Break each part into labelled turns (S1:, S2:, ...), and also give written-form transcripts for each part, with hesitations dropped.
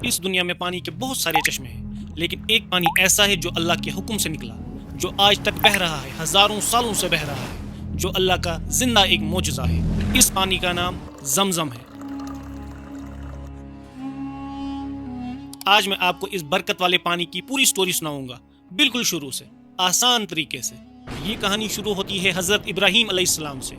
S1: اس دنیا میں پانی کے بہت سارے چشمے ہیں، لیکن ایک پانی ایسا ہے جو اللہ کے حکم سے نکلا، جو آج تک بہہ رہا ہے، ہزاروں سالوں سے بہہ رہا ہے، جو اللہ کا زندہ ایک معجزہ ہے۔ اس پانی کا نام زمزم ہے۔ آج میں آپ کو اس برکت والے پانی کی پوری سٹوری سناؤں گا، بالکل شروع سے، آسان طریقے سے۔ یہ کہانی شروع ہوتی ہے حضرت ابراہیم علیہ السلام سے۔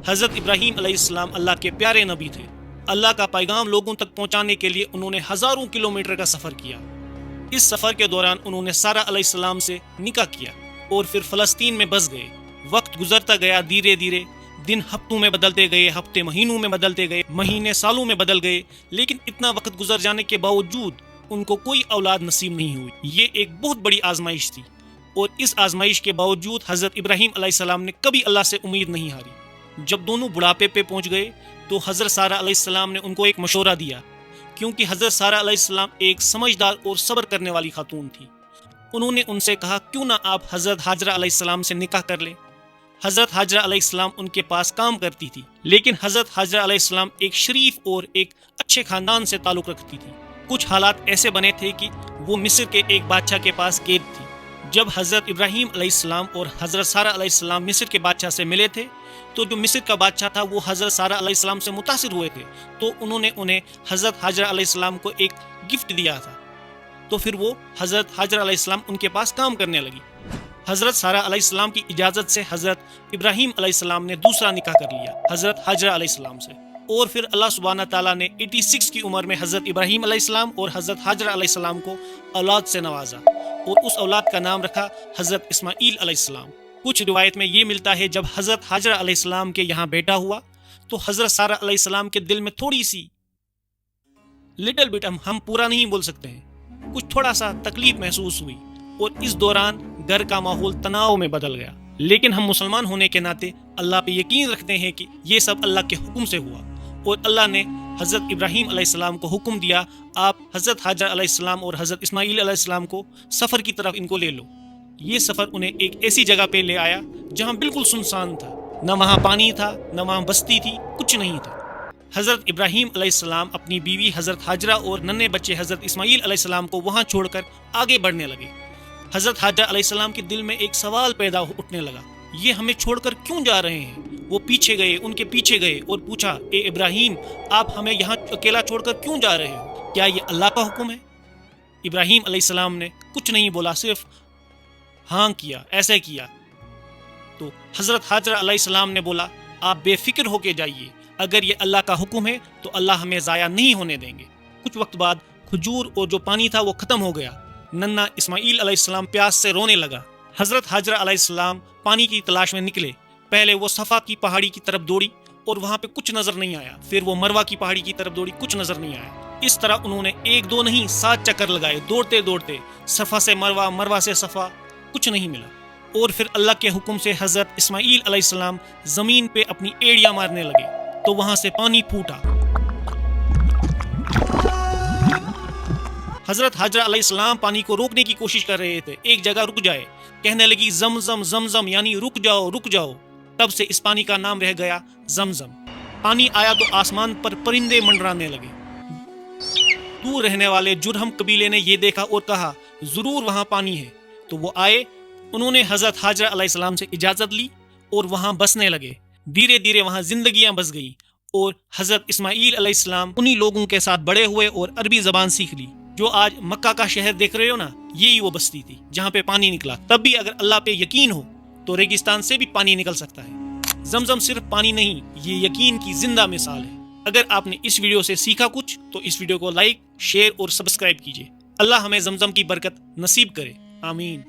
S1: حضرت ابراہیم علیہ السلام اللہ کے پیارے نبی تھے۔ اللہ کا پیغام لوگوں تک پہنچانے کے لیے انہوں نے ہزاروں کلومیٹر کا سفر کیا۔ اس سفر کے دوران انہوں نے سارہ علیہ السلام سے نکاح کیا اور پھر فلسطین میں بس گئے۔ وقت گزرتا گیا، دھیرے دھیرے دن ہفتوں میں بدلتے گئے، ہفتے مہینوں میں بدلتے گئے، مہینے سالوں میں بدل گئے، لیکن اتنا وقت گزر جانے کے باوجود ان کو کوئی اولاد نصیب نہیں ہوئی۔ یہ ایک بہت بڑی آزمائش تھی، اور اس آزمائش کے باوجود حضرت ابراہیم علیہ السلام نے کبھی اللہ سے امید نہیں ہاری۔ جب دونوں بڑھاپے پہ پہنچ گئے تو حضرت سارہ علیہ السلام نے ان کو ایک مشورہ دیا، کیونکہ حضرت سارہ علیہ السلام ایک سمجھدار اور صبر کرنے والی خاتون تھی۔ انہوں نے ان سے کہا، کیوں نہ آپ حضرت ہاجرہ علیہ السلام سے نکاح کر لیں۔ حضرت ہاجرہ علیہ السلام ان کے پاس کام کرتی تھی، لیکن حضرت ہاجرہ علیہ السلام ایک شریف اور ایک اچھے خاندان سے تعلق رکھتی تھی۔ کچھ حالات ایسے بنے تھے کہ وہ مصر کے ایک بادشاہ کے پاس قید تھی۔ جب حضرت ابراہیم علیہ السلام اور حضرت سارہ علیہ السلام مصر کے بادشاہ سے ملے تھے تو جو مصر کا بادشاہ تھا وہ حضرت سارہ علیہ السلام سے متاثر ہوئے تھے، تو انہوں نے انہیں حضرت ہاجرہ علیہ السلام کو ایک گفٹ دیا تھا۔ تو پھر وہ حضرت ہاجرہ علیہ السلام ان کے پاس کام کرنے لگی۔ حضرت سارہ علیہ السلام کی اجازت سے حضرت ابراہیم علیہ السلام نے دوسرا نکاح کر لیا حضرت ہاجرہ علیہ السلام سے، اور پھر اللہ سبحانہ تعالیٰ نے 86 کی عمر میں حضرت ابراہیم علیہ السلام اور حضرت ہاجرہ علیہ السلام کو اولاد سے نوازا، اور اس اولاد کا نام رکھا حضرت اسماعیل علیہ السلام۔ کچھ روایت میں یہ ملتا ہے جب حضرت ہاجرہ علیہ السلام کے یہاں بیٹا ہوا تو حضرت سارہ علیہ السلام کے دل میں تھوڑی سی لٹل بٹ، ہم پورا نہیں بول سکتے ہیں، کچھ تھوڑا سا تکلیف محسوس ہوئی، اور اس دوران گھر کا ماحول تناؤ میں بدل گیا۔ لیکن ہم مسلمان ہونے کے ناطے اللہ پہ یقین رکھتے ہیں کہ یہ سب اللہ کے حکم سے ہوا، اور اللہ نے حضرت ابراہیم علیہ السلام کو حکم دیا، آپ حضرت ہاجرہ علیہ السلام اور حضرت اسماعیل علیہ السلام کو سفر کی طرف ان کو لے لو۔ یہ سفر انہیں ایک ایسی جگہ پہ لے آیا جہاں بالکل سنسان تھا، نہ وہاں پانی تھا، نہ وہاں بستی تھی، کچھ نہیں تھا۔ حضرت ابراہیم علیہ السلام اپنی بیوی حضرت ہاجرہ اور ننھے بچے حضرت اسماعیل علیہ السلام کو وہاں چھوڑ کر آگے بڑھنے لگے۔ حضرت ہاجرہ علیہ السلام کے دل میں ایک سوال پیدا اٹھنے لگا، یہ ہمیں چھوڑ کر کیوں جا رہے ہیں؟ وہ پیچھے گئے، ان کے پیچھے گئے اور پوچھا، اے ابراہیم، آپ ہمیں یہاں اکیلا چھوڑ کر کیوں جا رہے ہو؟ کیا یہ اللہ کا حکم ہے؟ ابراہیم علیہ السلام نے کچھ نہیں بولا، صرف ہاں کیا، ایسے کیا۔ تو حضرت ہاجرہ علیہ السلام نے بولا، آپ بے فکر ہو کے جائیے، اگر یہ اللہ کا حکم ہے تو اللہ ہمیں ضائع نہیں ہونے دیں گے۔ کچھ وقت بعد کھجور اور جو پانی تھا وہ ختم ہو گیا۔ ننھا اسماعیل علیہ السلام پیاس سے رونے لگا۔ حضرت ہاجرہ علیہ السلام پانی کی تلاش میں نکلے۔ پہلے وہ صفا کی پہاڑی کی طرف دوڑی اور وہاں پہ کچھ نظر نہیں آیا، پھر وہ مروہ کی پہاڑی کی طرف دوڑی، کچھ نظر نہیں آیا۔ اس طرح انہوں نے 1 2 نہیں 7 چکر لگائے، دوڑتے دوڑتے، صفا سے مروہ، مروہ سے صفا، کچھ نہیں ملا۔ اور پھر اللہ کے حکم سے حضرت اسماعیل علیہ السلام زمین پہ اپنی ایڑیاں مارنے لگے تو وہاں سے پانی پھوٹا۔ حضرت ہاجرہ علیہ السلام پانی کو روکنے کی کوشش کر رہے تھے، ایک جگہ رک جائے، کہنے لگی زمزم زمزم، یعنی رک جاؤ رک جاؤ۔ تب سے اس پانی کا نام رہ گیا زمزم۔ پانی آیا تو آسمان پر پرندے منڈرانے لگے۔ دور رہنے والے جرہم قبیلے نے یہ دیکھا اور کہا، ضرور وہاں پانی ہے۔ تو وہ آئے، انہوں نے حضرت ہاجرہ علیہ السلام سے اجازت لی اور وہاں بسنے لگے۔ دھیرے دھیرے وہاں زندگیاں بس گئیں، اور حضرت اسماعیل علیہ السلام انہی لوگوں کے ساتھ بڑے ہوئے اور عربی زبان سیکھ لی۔ جو آج مکہ کا شہر دیکھ رہے ہو نا، یہی وہ بستی تھی جہاں پہ پانی نکلا۔ تب بھی اگر اللہ پہ یقین ہو تو ریگستان سے بھی پانی نکل سکتا ہے۔ زمزم صرف پانی نہیں، یہ یقین کی زندہ مثال ہے۔ اگر آپ نے اس ویڈیو سے سیکھا کچھ تو اس ویڈیو کو لائک، شیئر اور سبسکرائب کیجیے۔ اللہ ہمیں زمزم کی برکت نصیب کرے، آمین۔